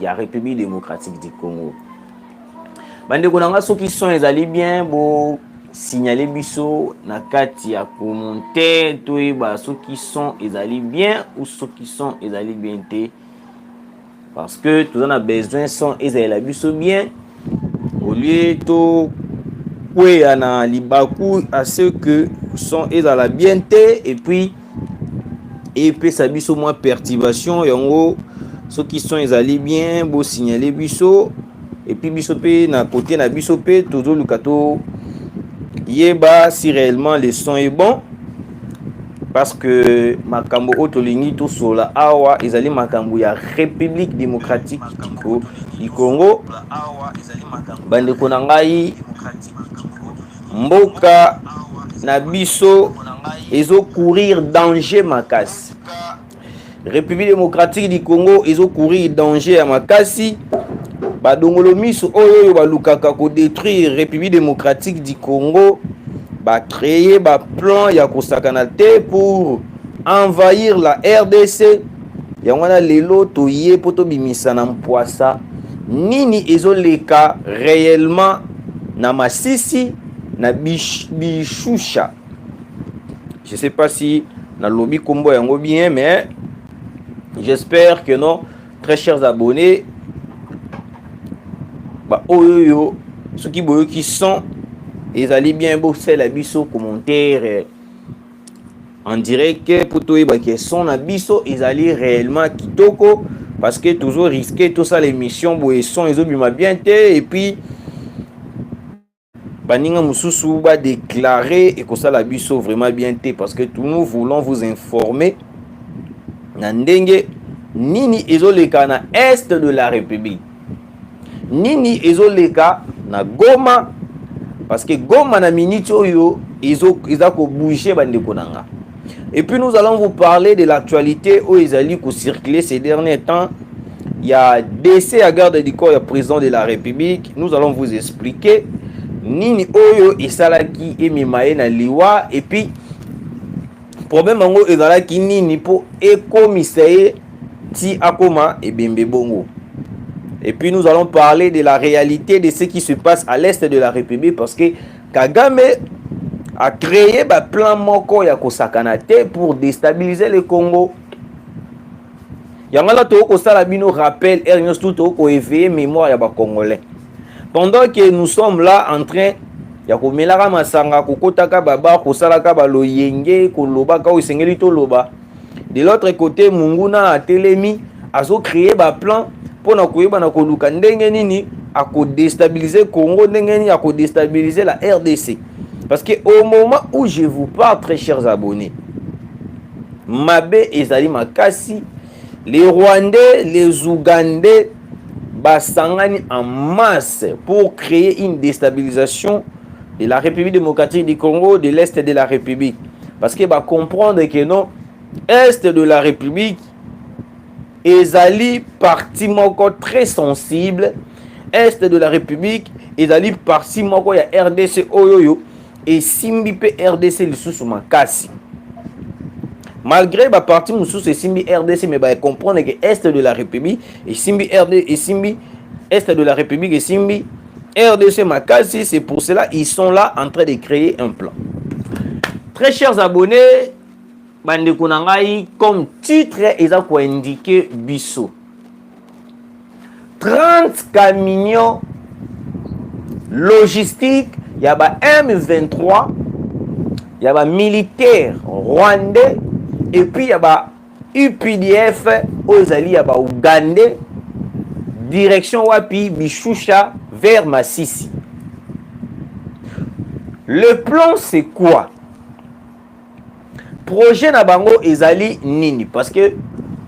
ya République démocratique du Congo. Bande konanga soki son ezali bien bo signaler biso na kati ya commentaire toyeba soki son ezali bien ou soki son ezali bien te, parce que tout a besoin son ezali la biso bien au lieu to kweya na libaku à ce que son ezala bien te et puis epesa biso moins perturbation yango soki son ezali bien bo signaler biso et puis biso pe na côté na biso pe toujours le kato yeba si réellement le son est bon, parce que makambo otolingi to sola awa ezali makambo ya République démocratique du Congo. Bande konangai mboka na biso ezo courir danger makasi. République démocratique du Congo ezo courir danger ya makasi. Badongolo miso oyo balukaka ko détruire République démocratique du Congo, ba créer ba plan ya kosakana te pour envahir la RDC. Yangwana lelo toye poto bimisa na mpwasa nini ezoleka réellement na Masisi na Bishusha. Je sais pas si na lobby combo yango bien, mais j'espère que non. Très chers abonnés, ba oyo ceux qui sont ils allaient bien bosser la biso commentaire en direct pour toi ba qui sont na biso ils allaient réellement kitoko, parce que toujours risquer tout ça l'émission bo son ils ont bien té et puis baninga mususu ba déclarer et que ça la biso vraiment bien té, parce que tout nous voulons vous informer na ndenge nini ezoleka na est de la République, nini ezoleka na Goma, parce que Goma na minute oyo iza ko bouger bande konanga. Et puis nous allons vous parler de l'actualité où ils allaient circuler ces derniers temps. Il y a décès à garde du corps du président de la République. Nous allons vous expliquer nini oyo esalaki emimaye na liwa, et puis problème ngo ezalaki nini po ekomisaye ti akoma et bembe bongo. Et puis nous allons parler de la réalité de ce qui se passe à l'est de la République, parce que Kagame a créé un plan moko ya kosakana te pour déstabiliser le Congo. Yangala to ko sala bino rappel ernyos tout ko éveiller mémoire ya ba Congolais. Pendant que nous sommes là en train ya ko melaka masanga ko kotaka baba ko salaka ba loyenge ko loba ka o sengeli to loba. De l'autre côté Munguna a telemi azo créer ba plan pour na koyeba na koluka ndenge nini a ko déstabiliser Congo, ndenge nini a ko déstabiliser la RDC. Parce que au moment où je vous parle, très chers abonnés, Mabe ezali makasi, les Rwandais, les Ougandais basangani en masse pour créer une déstabilisation de la République démocratique du Congo, de l'Est de la République. Parce que comprendre que non, Est de la République ezali parti moko très sensible. Est de la République ezali parti moko ya RDC oyoyo et simbi pe RDC lisusu makasi. Malgré ba parti mususu et simbi RDC, mais ba comprendre que Est de la République et simbi RDC et simbi Est de la République et simbi RDC makasi, c'est pour cela ils sont là en train de créer un plan. Très chers abonnés, bande kunangai comme titre eza ko indiquer biso 30 camions logistiques ya ba M23, ya ba militaires rwandais et puis ya ba UPDF ozali ya ba Ougandais direction wapi Bishusha vers Masisi. Le plan c'est quoi? Projet na bango ezali nini? Parce que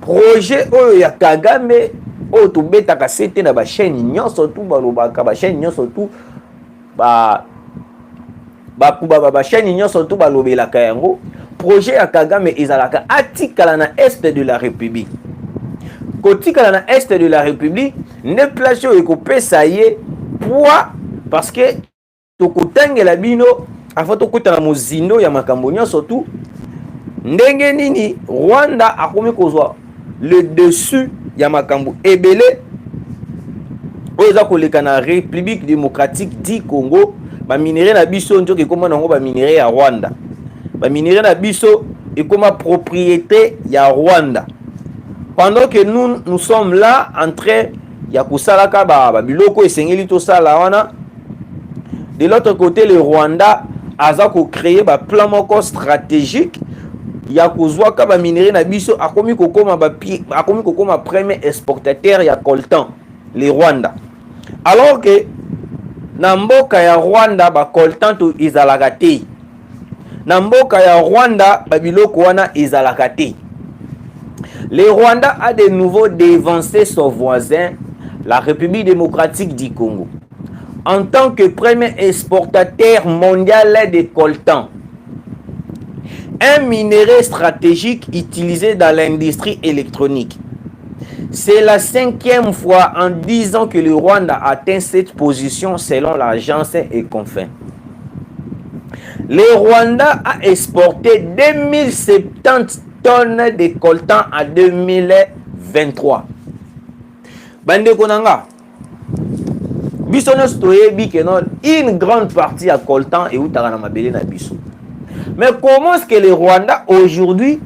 projet oyo ya Kagame oyo to betaka sete na ba chaîne nyonso tout balobaka ba chaîne nyonso tout ba chaîne nyonso tout balobelaka yango. Projet ya Kagame ezalaka atikala na Est de la République. Kotikala na Est de la République ne place oyo ekopesa ye poids, parce que tokotangela bino afa tokotana mozindo ya makambo nyonso tout. Ndenge nini Rwanda akomi kozwa le dessus ya makambo ebele oza koleka na République démocratique du Congo, ba minerai na biso njoki koma nango ba minerai ya Rwanda. Ba minerai na biso ekoma propriété ya Rwanda. Pendant que nous sommes là en train ya kusalaka ba biloko esengeli to sala wana, de l'autre côté le Rwanda aza ko créer ba plan moko stratégique ya kozwaka ba minerai na biso akomi kokoma premier exportateur ya coltan le Rwanda. Alors que na mboka ya Rwanda ba coltan to ezalaka te. Na mboka ya Rwanda ba biloko wana ezalaka te. Le Rwanda a de nouveau devancé son voisin, la République démocratique du Congo, en tant que premier exportateur mondial de coltan. Un minerai stratégique utilisé dans l'industrie électronique. C'est la 5e fois en 10 ans que le Rwanda atteint cette position selon l'agence Econfin. Le Rwanda a exporté 2070 tonnes de coltan en 2023. Bande konanga. Biso nyonso toyebi ke non une grande partie ya coltan eutaka na mabele na biso. Mais comment est-ce que le Rwanda aujourd'hui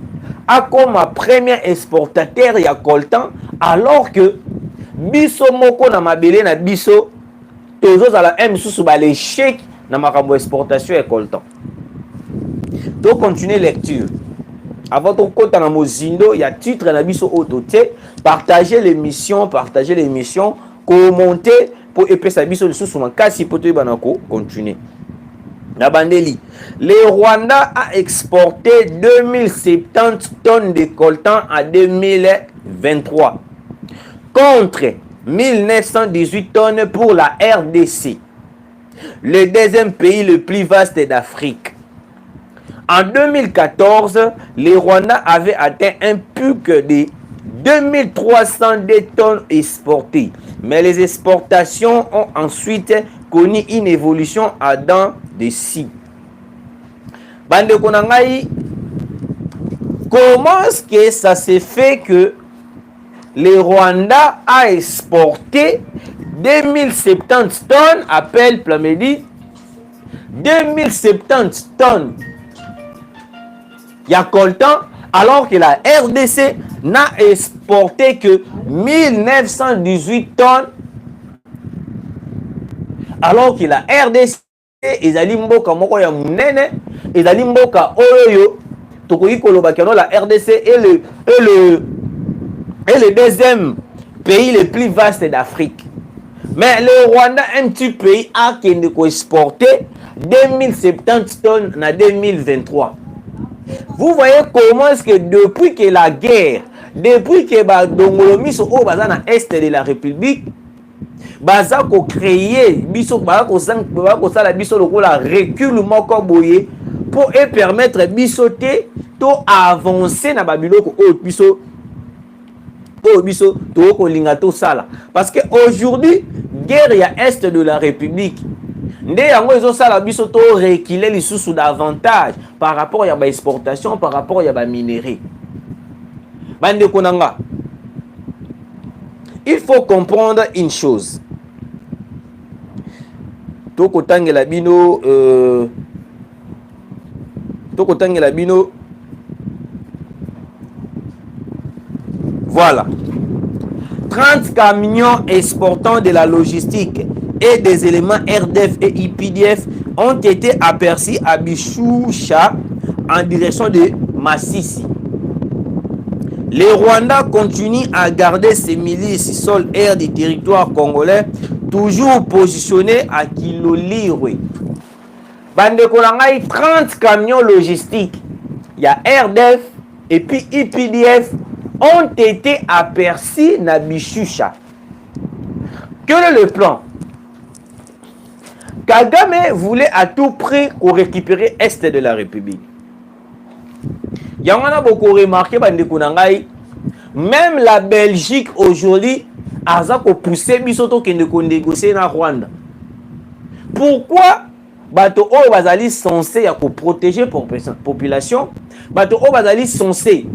a comme premier exportateur ya coltan alors que biso moko na mabele na biso tozozala misusu ba l'échec na makambo exportation ya coltan. Donc continuer lecture. Avant de compter dans Mozindo, il y a titre na biso autoté, partager l'émission, commenter pour épaissir biso le sous kasi poto banako continuer. Na bandeli. Le Rwanda a exporté 2070 tonnes de coltan en 2023 contre 1918 tonnes pour la RDC, le deuxième pays le plus vaste d'Afrique. En 2014, le Rwanda avait atteint un pic de 2302 tonnes exportées. Mais les exportations ont ensuite connu une évolution à dents de scie. Bande Konangai, comment est-ce que ça s'est fait que le Rwanda a exporté 2070 tonnes, appelle Plamedi, 2070 tonnes il y a coltan, alors que la RDC n'a exporté que 1918 tonnes, alors que la RDC ezali mboka moko ya munene, ezali mboka oyo tokoki koloba que la RDC est le deuxième pays le plus vaste d'Afrique. Mais le Rwanda, un petit pays, a exporté 2070 tonnes en 2023. Vous voyez comment est-ce que depuis que la guerre, depuis que Dongolomi so au bazana est de la République, baza ko créer biso ba ko sala biso lokola recul moko boye pour permettre biso te to avancer na babiloko o biso to ko linga to sala parce que aujourd'hui guerre ya est de la République. Nde yango ezo sala biso to reculer lisusu davantage par rapport ya ba exportation, par rapport ya ba minerai. Bande konanga. Il faut comprendre une chose. Toko tangela bino voilà. 30 camions exportant de la logistique et des éléments RDF et IPDF ont été aperçus à Bishusha en direction de Massissi. Le Rwanda continue à garder ses milices sol-air du territoire congolais, toujours positionnés à Kilolirwe. Bande Kolangai, 30 camions logistiques, il y a RDF et puis IPDF ont été aperçus à Bishusha. Quel est le plan? Kagame voulait à tout prix récupérer Est de la République. Il y en a beaucoup remarqué, même la Belgique aujourd'hui a poussé Bisoto qui ne négocier dans Rwanda. Pourquoi Bato O Bazali censé protéger la population? Bato O Bazali censé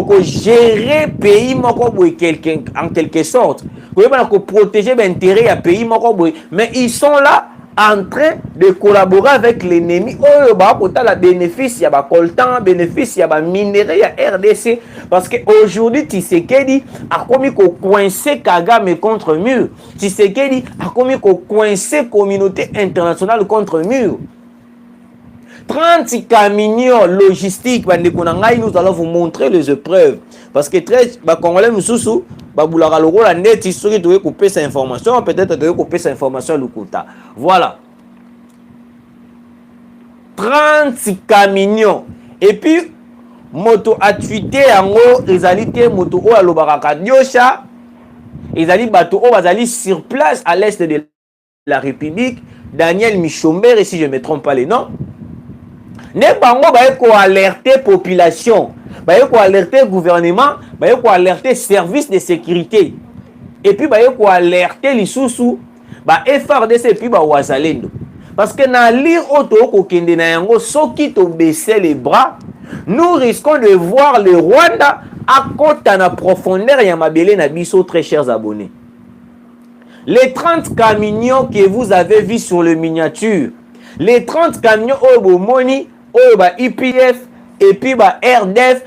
pour gérer pays en quelque sorte. Vous pouvez protéger l'intérêt du pays, mais ils sont là en train de collaborer avec l'ennemi. Oh, bah, la bénéfice, il y a coltan, bénéfice, il y a minerai, il y a RDC. Parce qu'aujourd'hui, Tshisekedi a commis qu'on coincer Kagame contre mur. Tshisekedi a commis qu'on coincer communauté internationale contre mur. 30 camions logistiques, nous allons vous montrer les épreuves. Parce que les Congolais nous sous baboulara le rôle net, ils sont couper cette information, peut-être de couper cette information à l'Ukuta. Voilà. 30 camions. Et puis, moto a tweeté en haut, ils allaient moto au alobaraka diosha, ils allaient bateau au bazali sur place à l'est de la République, Daniel Michomber, et si je ne me trompe pas les noms. Ne bango ba ko alerter population, ba ko alerter gouvernement, ba ko alerter service de sécurité. Et puis ba ko alerter les sous ba FRDC et puis ba wazalendo. Parce que na lire auto ko kende na yango soki to baisser les bras, nous risquons de voir le Rwanda à côté na profondeur ya mabele na biso, très chers abonnés. Les 30 camions que vous avez vus sur le miniature, les 30 camions au Moni, au IPF et puis RDF,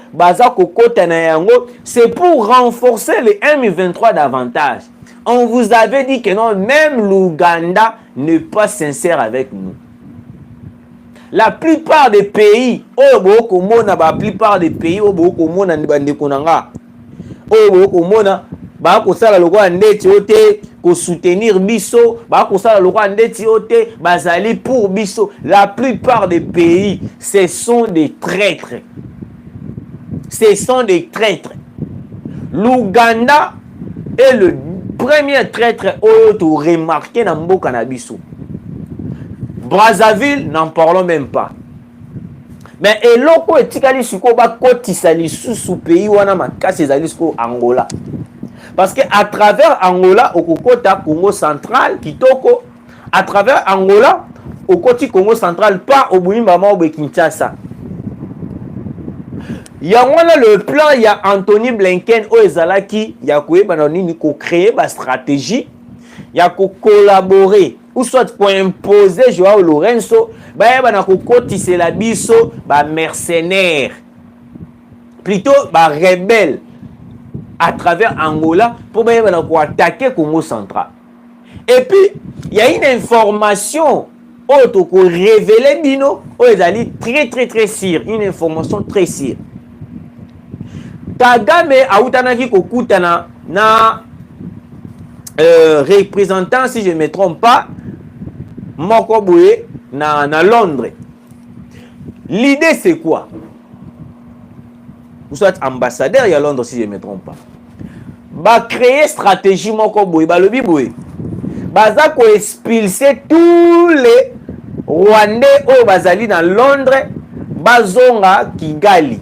c'est pour renforcer les M23 davantage. On vous avait dit que non, même l'Ouganda n'est pas sincère avec nous. La plupart des pays, la plupart des pays, soutenir biso, bazali pour biso. La plupart des pays, ce sont des traîtres. Ce sont des traîtres. L'Ouganda est le premier traître au remarqué dans mboka na biso. Brazzaville, n'en parlons même pas. Mais eloko etikali suko ba kotisa lisusu pays wana makasi ezali suko Angola. Parce que à travers Angola, au Kokota, Congo central, Kitoko, à travers Angola, au côté Congo central, pas au Bouimbama ou Kinshasa. Il y a le plan, il y a Anthony Blinken, au Ezalaki, il y a créé une stratégie, il y a collaborer, ou soit pour imposer Joao Lorenzo, il y a la biso, mercenaires, plutôt rebelles. À travers Angola pour attaquer Congo central. Et puis, il y a une information auto révélée bino, très sûre, une information très sûre. Kagame a utanaki kokutana na représentant, si je ne me trompe pas, Moko Boye na Londres. L'idée c'est quoi? Vous êtes ambassadeur à Londres, si je ne me trompe pas. Ba créer stratégie moko boy, ba lobi boy. Baza ko expulser tous les Rwandais au bazali dans Londres, bazonga Kigali.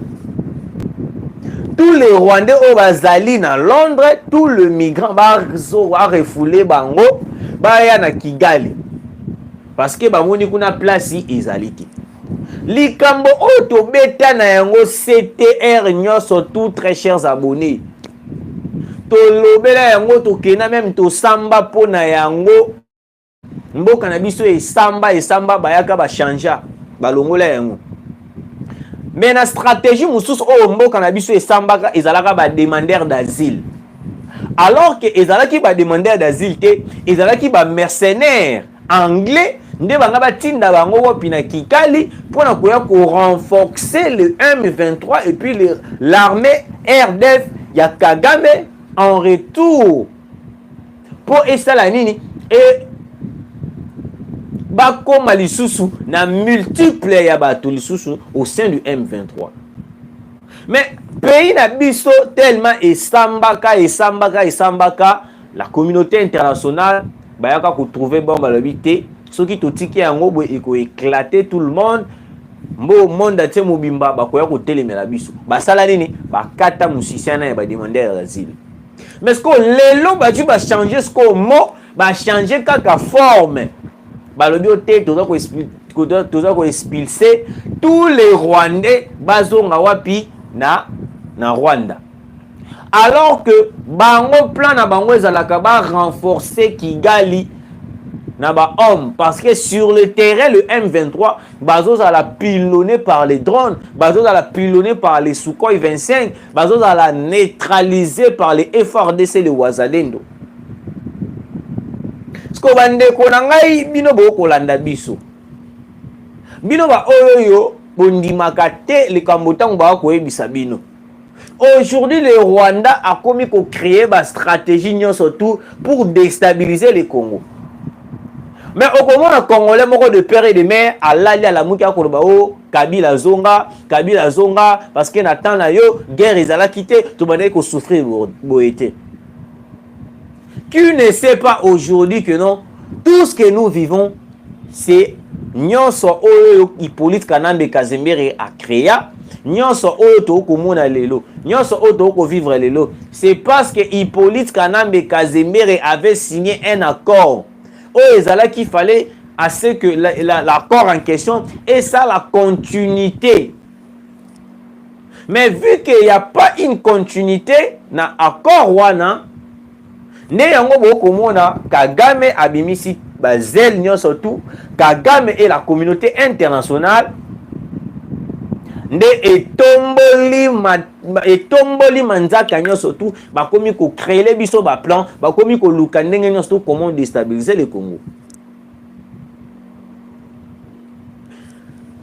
Tous les Rwandais au bazali dans Londres, tous les migrants bazo a refoulé bango, ba ya na Kigali. Parce que ba moni kuna place ezaliki. Likambo oto beta na yango CTR nyoso tout, très chers abonnés. To lobela yango to kena même to samba po na yango. Mboka na biso e samba bayaka ba chanja ba longola yango. Mais na stratégie mususu o mboka na biso e samba ezalaka ba demandeur d'asile. Alors que ezalaki ba demandeur d'asile te, ezalaki ba mercenaires anglais. Nde banga batinda bango wopina Kikali pour renforcer le M23 et puis l'armée RDF ya Kagame en retour pour esala nini et bakoma lisusu na multiples ya bato lisusu au sein du M23. Mais pays na biso tellement esambaka, la communauté internationale bayaka ko trouver bon balobité. Ceux qui totiki yango bo eko éclater tout le monde, mbo monde atie mobimba bakoya ko telemela biso. Basala nini? Bakata musicien na ba demander d'asile. Mais ce que lelo ba tu ba changer ce que mot ba changer kaka forme. Ba lobi ote toza ko expulser tous les Rwandais bazonga wapi na na Rwanda. Alors que bango plan na bango ezalaka ba renforcer Kigali na ba homme, parce que sur le terrain le M23 bazo za la pilonné par les drones, bazo za la pilonné par les Sukhoi 25, bazo za la neutralisé par les FARDC les Wazalendo. Sko bande ko na ngai bino bo ko landa biso. Bino ba oyo bondimaka te le kambotango ba ko ebisa bino. Aujourd'hui, le Rwanda a commis qu'on crée une stratégie surtout pour déstabiliser le Congo. Mais au moment où les Congolais sont de père et de mère, Allah à la moukia Korbao, Kabila Zonga, parce que Nathan na yo, guerre ils allaient quitter, tout le monde qu'on souffrir boété. Qui ne sait pas aujourd'hui que non, tout ce que nous vivons, c'est nyonso oyo Hippolyte Kanambe Kazemere a créé. Nyonso oyo tokomona lelo, nyonso oyo tokovivre lelo, c'est parce que Hippolyte Kanambe Kazemere avait signé un accord. Oh, ezala qu'il fallait à ce que l'accord en question et ça la continuité. Mais vu qu'il n'y a pas une continuité na accord wana, ne yango bokomona Kagame abimisi bazel nyonso tout, Kagame et la communauté internationale nde etomboli manzaka nyonso tout bakomi ko créer biso ba plan bakomi ko luka ndenge nyonso comment déstabiliser le Congo.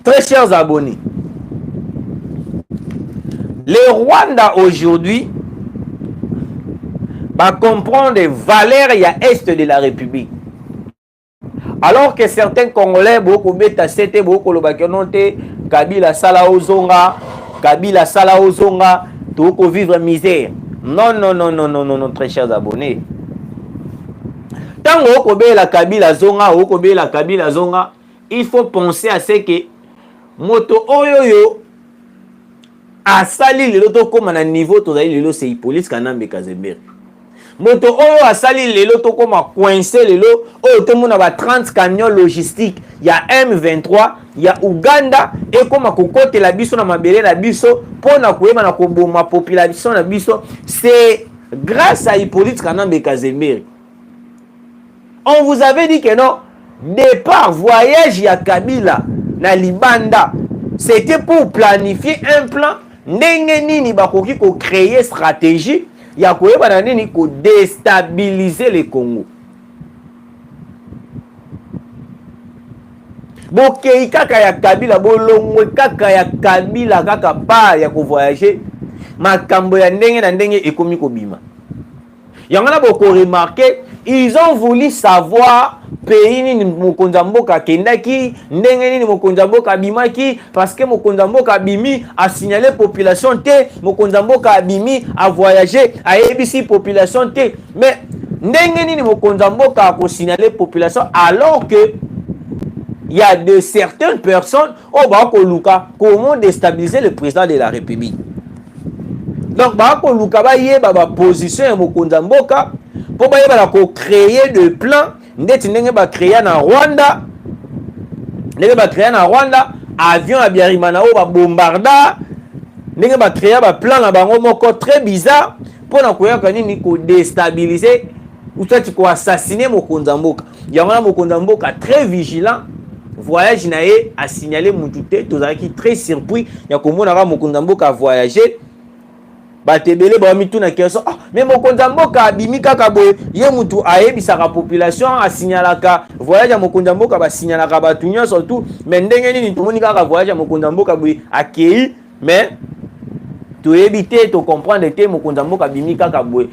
Très chers abonnés, le Rwanda aujourd'hui va comprendre les valeurs y a est de la République. Alors que certains Congolais beaucoup beta c'était beaucoup le bakononte Kabila sala ozonga, Kabila sala ozonga, tout ko vivre misère. Non non non non non non non très chers abonnés. Tant ko be la Kabila zonga, ko be la Kabila zonga, il faut penser à ce que moto oyoyo asali lelo to koma na niveau to zali lelo c'est Hippolyte Kanambe Kazemere. Moto oyo asali lelo to koma coincé lelo oyo to mona ba 30 camions logistiques, il y a M23, il y a Uganda et koma kokote la biso na mabele na biso pona koyeba na koboma population na biso, c'est grâce à Hippolyte Kanambe Kazemere. On vous avait dit que non, départ voyage ya Kabila na Libanda, c'était pour planifier un plan ndenge nini bakoki ko créer stratégie ya koyeba na nini ko déstabiliser le Congo. Bokei kaka ya Kabila bolongwe kaka ya Kabila kaka pa ya ko voyager makambo ya ndenge na ndenge ekomi ko bima. Yangana boko remarquer, ils ont voulu savoir pays nini mokonza mboka kendaki, ndenge nini mokonza mboka bimaki, parce que mokonza mboka bimi a signalé population te, mokonza mboka bimi a voyagé a ebisi population te. Mais ndenge nini mokonza mboka a signalé population alors que il y a de certaines personnes au Bakoluka comment déstabiliser le président de la République. Donc Bakoluka ba yeba ba position ya mokonza mboka pour ba yeba ko créer de plans ndeti ndenge ba créer na Rwanda. Ndenge ba créer na Rwanda avion a biarimana o ba bombarda. Ndenge ba créer ba plan na bango moko très bizarre pour na koyaka nini ko déstabiliser ou peut-être ko assassiner mokonza mboka. Yangana mokonza mboka très vigilant. Voyage nae a signalé Moutouté, tozaki très surpris ya komona ka mokonza mboka voyager. Batebele ba mitu na keso mais mokonza mboka abimi kaka boye ye mutu ayebisaka population a signalaka voyage ya mokonza mboka ba signalaka batu nyonso surtout mais ndenge nini tomoni kaka voyage ya mokonza mboka boye akei mais to éviter to comprendre te mokonza mboka abimi kaka boye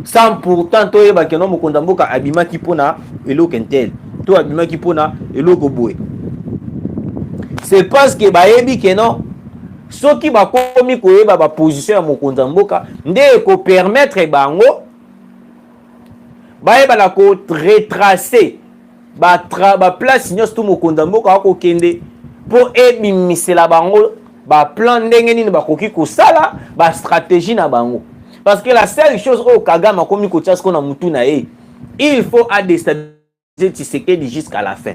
sans pourtant to yeba que non mokonza mboka abima ki pona eloko intel to abima ki pona eloko boye. C'est parce que ba yebi que non soki bakomi koyeba ba position ya mokonza mboka nde ko permettre bango bayeba la ko retracer ba place nyonso to mokonza mboka ko kende pour ebimisela bango ba plan ndenge nini bakoki kosala ba stratégie na bango. Parce que la seule chose au Kagame akomi ko tia ko na mutu na ye, il faut déstabiliser Tshisekedi jusqu'à la fin.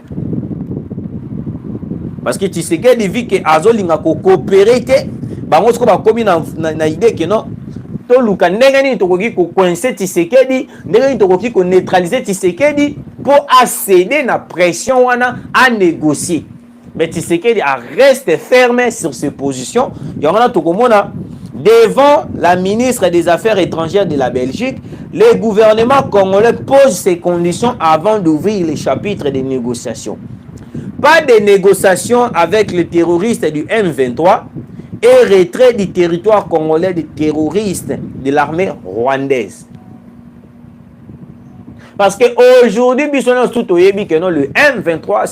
Parce que Tshisekedi dit que azolinga ko coopérer te bango siko bakomi na idée que non toluka ndenge nini tokoki kocoince Tshisekedi, ndenge nini tokoki koneutraliser Tshisekedi pour accéder na pression wana à négocier. Mais Tshisekedi reste ferme sur ses positions. Yangana tokomona devant la ministre des Affaires étrangères de la Belgique, le gouvernement congolais pose ses conditions avant d'ouvrir les chapitres des négociations. Pas de négociations avec les terroristes du M23 et retrait du territoire congolais des terroristes de l'armée rwandaise. Parce qu'aujourd'hui, le M23,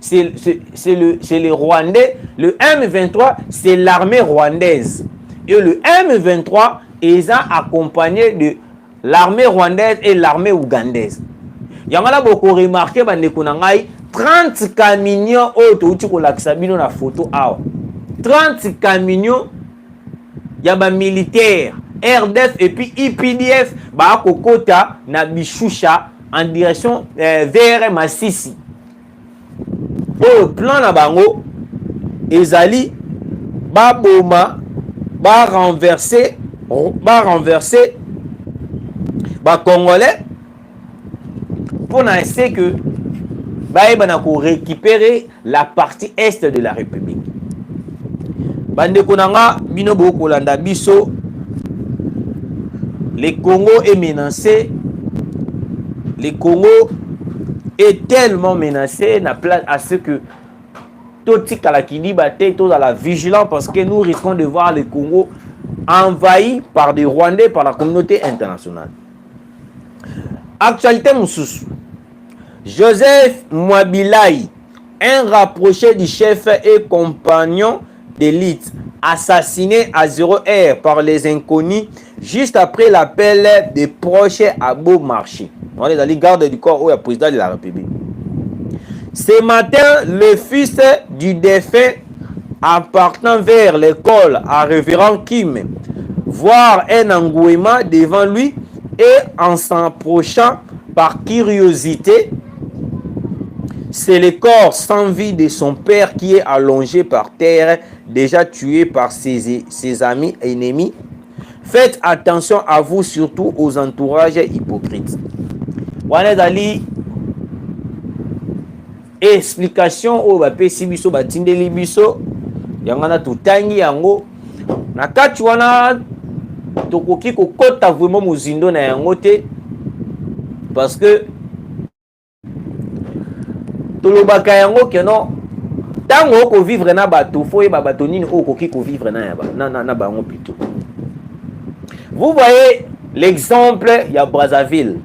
c'est les Rwandais. Le M23, c'est l'armée rwandaise. Et le M23 est accompagné de l'armée rwandaise et l'armée ougandaise. Il y a beaucoup remarqué, 30 camions autour de la photo. 30 camions, il y a des militaires, RDF et puis IPDF, Kokota, na Bishusha, en direction vers Massissi. Au plan na bango, Ezali, Boma, renverser, Congolais, pour essayer que récupérer la partie est de la République. Bandekonanga binobo kolanda biso, le Congo est menacé. Le Congo est tellement menacé à ce que tout dans la vigilance parce que nous risquons de voir le Congo envahi par des Rwandais, par la communauté internationale. Actualité Moussous. Joseph Mwabilai, un rapproché du chef et compagnon d'élite, assassiné à 0h par les inconnus juste après l'appel des proches à Beau Marché. On est dans les gardes du corps au président de la République. Ce matin, le fils du défunt, en partant vers l'école à révérend Kim, voir un engouement devant lui et en s'approchant par curiosité, c'est le corps sans vie de son père qui est allongé par terre, déjà tué par ses amis ennemis. Faites attention à vous, surtout aux entourages hypocrites. Wanedali explication au bapesi biso batindeli biso yangana tutangi yango na kati wana tokoki kokota vraiment muzindo na yango te parce que tolobaka yango ke non tango oko vivre na bato foye ba bato nini okoki ko vivre na bango plutôt. Vous voyez l'exemple ya Brazzaville.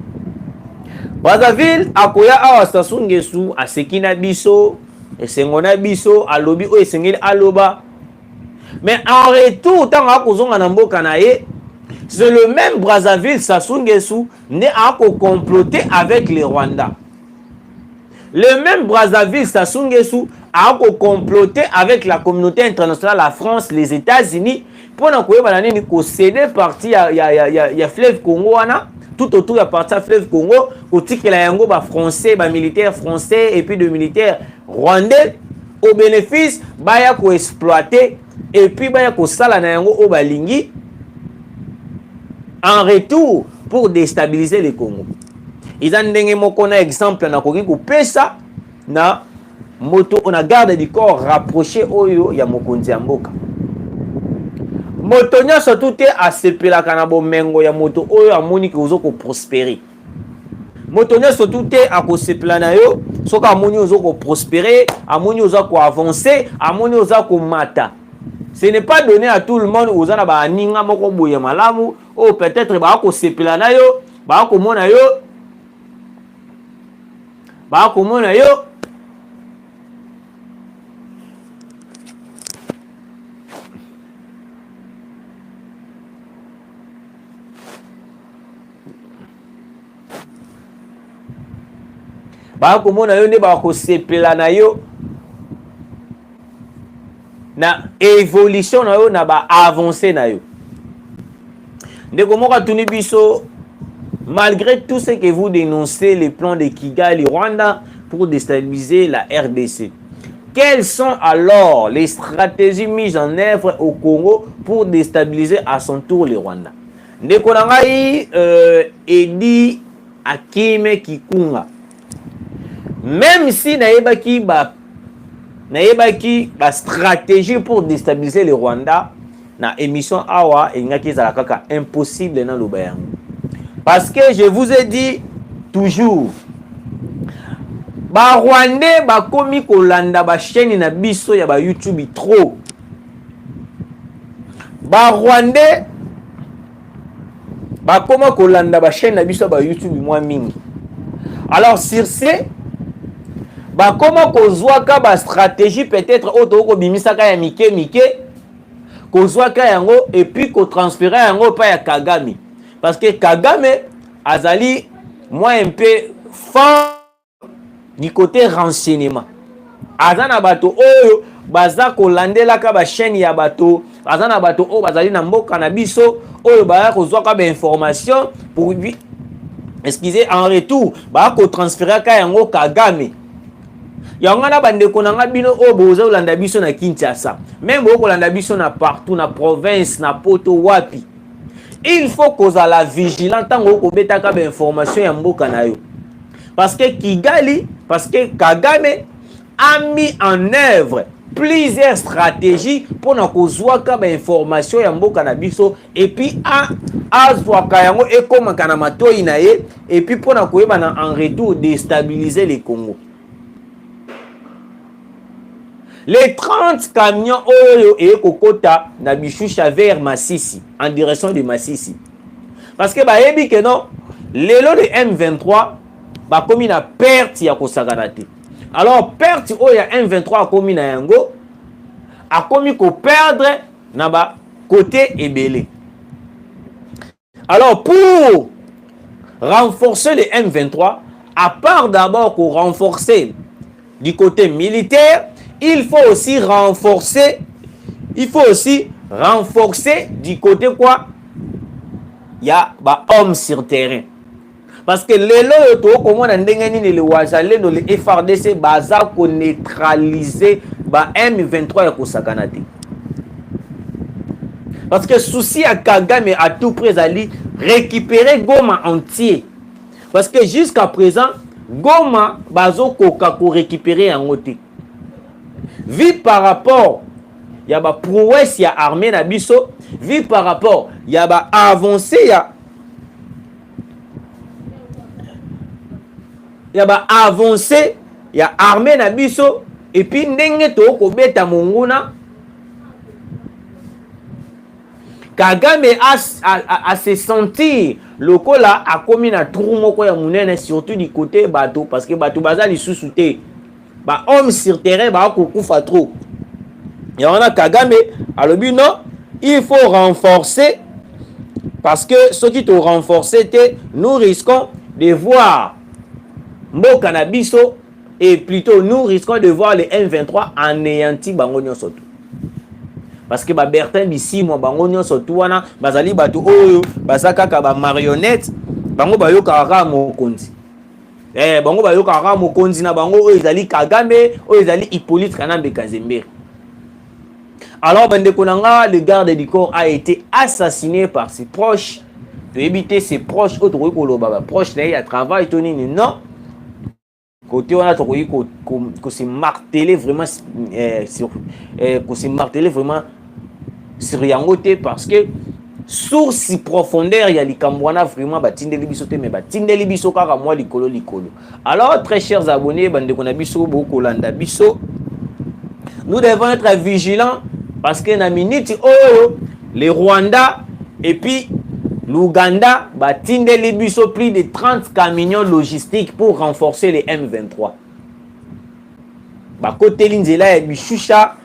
Brazzaville akoya awa Sassou Nguesso asekina biso esengona biso alobi o esengeli aloba, mais en retour tant akozonga na mboka na ye, c'est le même Brazzaville Sassou Nguesso né a comploter avec les Rwandais. Le même Brazzaville Sassou Nguesso a comploter avec la communauté internationale, la France, les États-Unis pour na koyeba nini ko céder partie ya fleuve Congo wana. Tout autour de la partie de fleuve Congo, au titre la yango ba français, ba militaires français et puis de militaires rwandais, au bénéfice baya ko exploiter et puis baya ko sala na yango au balingi en retour pour déstabiliser le Congo. Ils ont ndenge moko na exemple na koki ko pesa na moto on a garde du corps rapproché oyo ya mokonzi ya mboka. Moto nyonso tout a sepelaka na bomengo ya moto oyo amoni ke ozo ko prospérer. Moto nyonso tout a ko sepela na yo soka amoni ozo ko prospérer, amoni ozo ko avancer, amoni ozo ko mata. Ce n'est pas donné à tout le monde ozana ba ninga moko boye malamu ou peut-être ba ko sepela na yo, ba ko mona yo. Ba ko mona yo. Bakomona yo nde bakosepela na yo na évolution na yo na ba avancer na yo. Ndeko moko atuni biso, malgré tout ce que vous dénoncez les plans de Kigali Rwanda pour déstabiliser la RDC, Quelles sont alors les stratégies mises en œuvre au Congo pour déstabiliser à son tour le Rwanda? Ndeko na ngai Edi Akime Kikunga. Même si naebaki ba stratégie pour déstabiliser le Rwanda, na émission awa engaki za kaka impossible na loba. Parce que je vous ai dit toujours, ba Rwandais ba komi kolanda ba chaîne na biso ya ba YouTube trop. Ba Rwandais ba koma kolanda ba chaîne na biso ba YouTube moi mingi. Alors sur ce, ba koma kozwaka ba stratégie peut-être auto ko bimisaka ya mike kozwaka yango et puis ko transférer yango pa ya Kagame. Parce que Kagame azali moi un peu fort du côté renseignement. Azana bato oyo baza kolandela ka ba chaîne ya bato, azana bato oyo bazali na mboka na biso oyo ba kozwaka ba information pour lui, excusez, en retour ba ko transférer ka yango Kagame. Yango na bandeko na nga bino oyo boza kolanda biso na Kinshasa, même bo kolanda biso na partout na province na poto wapi. Il faut kozala vigilant tango ko betaka ba information ya mboka na yo. Parce que Kigali, parce que Kagame a mis en œuvre plusieurs stratégies pour na kozwaka ba information ya mboka na biso et puis azwaka yango ekomaka na matoi na ye et puis pour na koyeba na en retour déstabiliser le Congo. Les 30 camions oyo et kokota na Bishusha vers Masisi en direction de Masisi. Parce que ba yebi que non, lelo de M23 ba komi na perte ya kosagana te. Alors perte oyo ya M23 komi na yango a komi ko perdre na ba côté ebele. Alors pour renforcer le M23, à part d'abord pour renforcer du côté militaire, il faut aussi renforcer du côté quoi? Il y a ba hommes sur terrain. Parce que les lots comment on ndengeni le wazale dans le FRDC baza ko neutraliser ba M23 ya kosakana te. Parce que souci à Kagame à tout près ali récupérer Goma entier. Parce que jusqu'à présent Goma bazo koka ko récupérer en côté. Vu par rapport il y a ba prouesse ya armée na biso, vu par rapport il y a ba avancé il y a armée na biso et puis ndenge to ko beta monguna Kagame a se sentir lokola a komi na trou moko ya munene surtout du côté bateau parce que bateau baza lisusu te ba homme sur terrain ba ko kufa trop. Et on a Kagame alobi non, il faut renforcer parce que ce qui te renforcer nous risquons de voir Mboka na biso et plutôt nous risquons de voir les M23 anéantis bango nyonso tout. Parce que ba Bertin bisi mo bango nyonso tout wana bazali batu oyo bazaka ka ba marionnette bango bayoka kaka mokonzi. Bango bayoka kaka mokonzi na bango oyo ezali Kagame oyo ezali Hippolyte Kanambe Kazembe. Alors bandeko nanga le garde du corps a été assassiné par ses proches. De éviter ses proches autres koloba proche na ya travail toni non. Côté on a trouvé que c'est martelé vraiment sur yangote parce que source profondeur il y a likambwana vraiment batindeli biso te mais batindeli biso kaka moi likolo. Alors très chers abonnés bande ko na biso boko landa biso, nous devons être vigilants parce que na minute oh les Rwanda et puis l'Ouganda batindeli biso plus de 30 camions logistiques pour renforcer les M23. Ba côté linzela ya Bishusha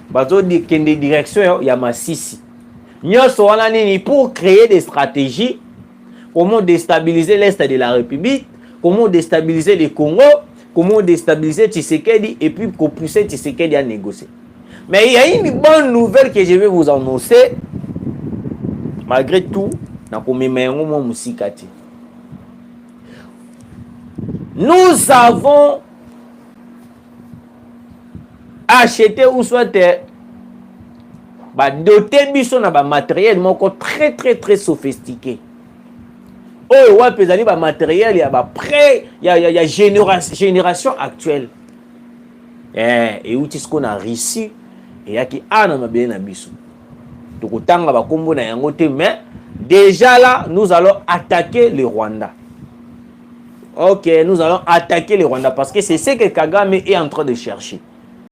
bazo di kende direction ya Masisi. Nyoso wana nini pour créer des stratégies comment déstabiliser l'est de la République, comment déstabiliser le Congo, comment déstabiliser Tshisekedi et puis pousser Tshisekedi à négocier. Mais il y a une bonne nouvelle que je vais vous annoncer. Malgré tout, nous avons acheter ou soit doter biso na matériel moko très très très sophistiqué. Oh ouais, pesali matériel ya près ya génération actuelle. Et outil ce qu'on a réussi et ya ki ana mabé na biso. Tokotanga ba kombo na yango te, mais déjà là nous allons attaquer le Rwanda. OK, nous allons attaquer le Rwanda parce que c'est ce que Kagame est en train de chercher.